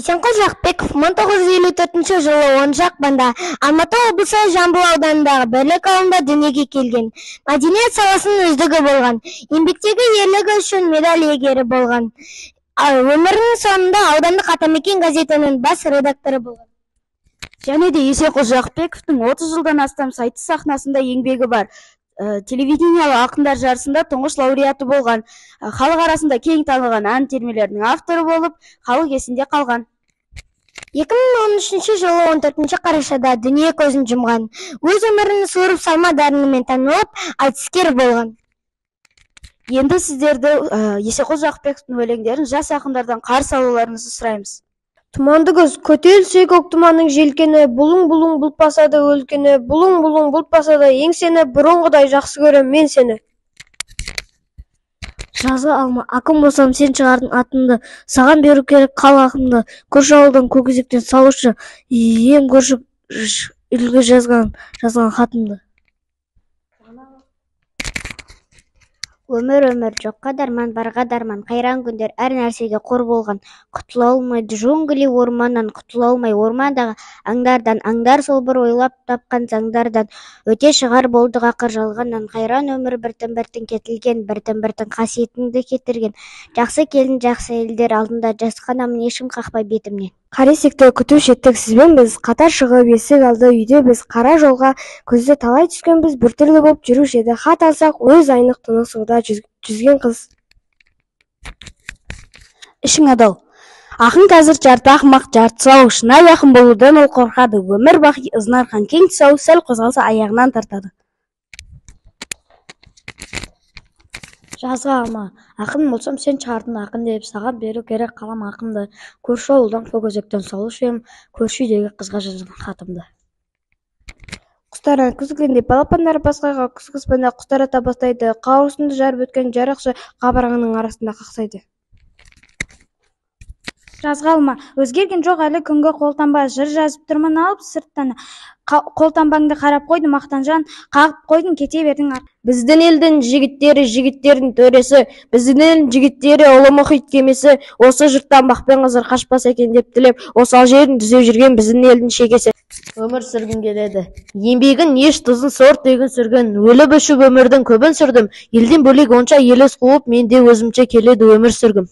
Исенқұл Жақпеков 1954 жылы 10 ақпанда Алматы облысы Жамбыл ауданындағы Бірлік ауылында дүниеге келген. Мәдениет саласының үздігі болған. Еңбектегі ерлігі үшін медаль иегері болған. Өмірінің соңында аудандық Атамекен газетінің бас редакторы болған. Және де Исенқұл Жақпековтың 30 жылдан астам сайты сахнасында еңбегі бар. Телевидениялы ақындар жарысында тұңғыш лауреаты болған. Халық арасында кең танылған ән термелерінің авторы болып, халық есінде қалған. 2013 жылы 14 қарашада дүние көзін жұмған. Өз өмірін суырып салма дарынымен танылып, айтыскер болған. Енді сіздерді Исенқұл Жақпековтың өлеңдерін жас ақындардан қарсы алуларыңызды сұраймыз. Тұманды көз, көтерілсе көк тұманның желкені, бұлың-бұлың бұлтпаса да өлкені, бұлың-бұлың бұлтпаса да еңсені, бұрынғыдай жақсы көрем мен сені. Жазғы алма, ақын болсам сен шығардың атымды, саған беру керек қал ақымды, көрші ауылдан көкөзектен салушы, ем көрші үлгі жазған хатымды. Өмір, жоққа дарман, барға дарман, қайран күндер әр нәрсеге қор болған. Құтыла алмайды джунгли орманнан, құтыла алмай ормандағы аңдардан, аңдар сол бір ойлап тапқан заңдардан. Өте шығар болды ғақыр жалғаннан, қайран өмір біртін-біртін кетілген, біртін-біртін қасиетіңді кетірген. Жақсы келін, жақсы елдер алдында жасқанамын, ешкім қақпай бетімнен. Қаресекті күту шеттік сізбен біз, қатар шығып есік алды үйде біз, қара жолға көзді талай түскен біз, біртүрлі боп жүруші еді, хат алсақ өз айнық тұнық суда жүзген қыз. Ішің адал. Ақын қазір жарты ақымақ, жарты сау, шынайы ақын болудан ол қорқады. Өмір бақи ызынарқан кең тұсау, сәл қозғалса аяғынан тартады. Жазғы алма, ақын болсам сен шығардың ақын деп, саған беру керек қалам ақымды, көрші ауылдан көкөзектен салушы ем, көрші үйдегі қызға жазған хатымды. Құстар күзгенде балапандар басқаға күзгіспенде құстар ата бастайды, қауырсынды жарып өткен жарықшы қабырғаның арасында қақсайды. Жазғы алма, өзгерген жоқ әлі күнгі қолтанба, жыр жазып тұрмын алып сырттан. Қолтанбаңды қарап қойдым мақтанжан, қағып қойдың кете бердің. Біздің елдің жігіттері жігіттердің төресі, біздің елдің жігіттері ұлы мұхит кемесі, осы жұрттан бақпен қызыр қашпас екен деп тілеп, осал жерін түзеп жүрген біздің елдің шекесі. Өмір сүргім келеді. Еңбегін еш тұзын сор тегін сүрген, өліп өшіп өмірдің көбін сүрдім. Елден бөлек онша елес қуып, менде өзімше келеді өмір сүргім.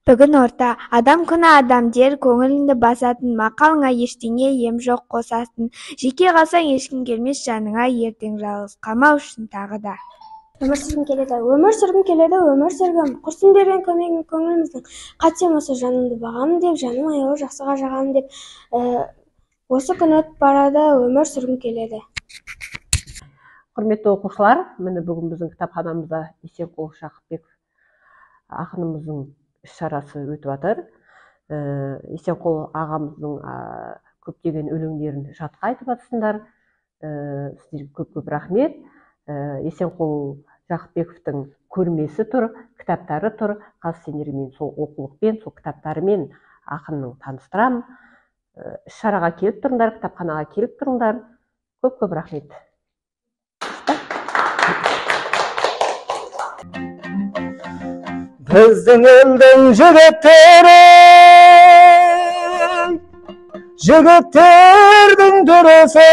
Бүгін орта, адам күні адам дер, көңіліңді басатын, мақалыңа ештеңе ем жоқ қосатын. Жеке қалсаң ешкім келмес жаныңа, ертең жалғыз қалмау үшін тағы да. Өмір сүргім келеді, өмір сүргім. Құрсын берген көмегім көңіліміздің. Қатсем осы жанымды бағамын деп, жаным аяу жақсыға жағамын деп. Осы күн өтіп барады, өмір сүргім келеді. Құрметті оқушылар, міне бүгін біздің кітапханамызда Исенқұл Жақпеков ақынымыздың іс-шарасы өтіп жатыр. Исенқұл ағамыздың көптеген өлеңдерін жатқа айтып жатсыңдар. Сіздерге көп рахмет. Исенқұл Жақпековтың көрмесі тұр, кітаптары тұр. Қазір сендермен сол оқулықпен, сол кітаптарымен ақынның таныстырамын. Іс-шараға келіп тұрыңдар, кітапханаға келіп тұрыңдар. Көп рахмет. Біздің елдің жігіттердің дүресі,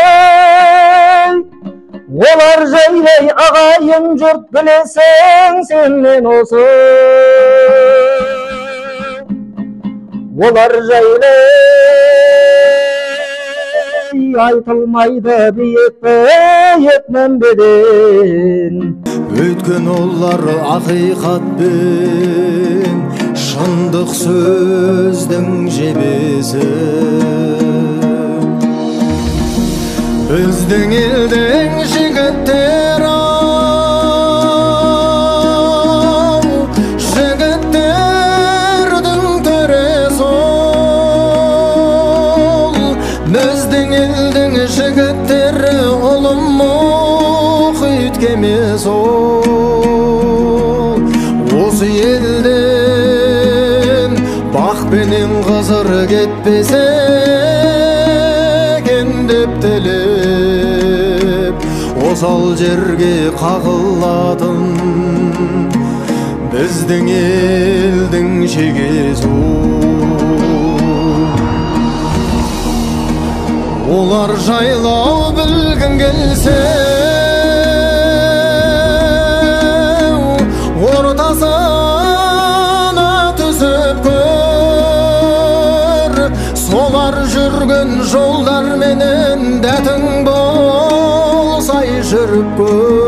олар жайлай ағайын жұрт білесің сенен осы. Олар жайлай айтылмайды биік мінбеден. Өткен олар ақиқатпен шындық сөздің жебесі. Біздің елдің жігіттер-ау, жігіттердің төресі ол. Біздің елдің жігіттері ұлы мұхит кемесі ол. Осы елден бақпенен қызыр кетпесе екен деп тілеп, осал жерге қағылатын біздің елдің шегесі ол. олар жайлау білгің келсе ортасына түсіп көр, солар жүрген жолдар менен дәтің болсай жүріп көр.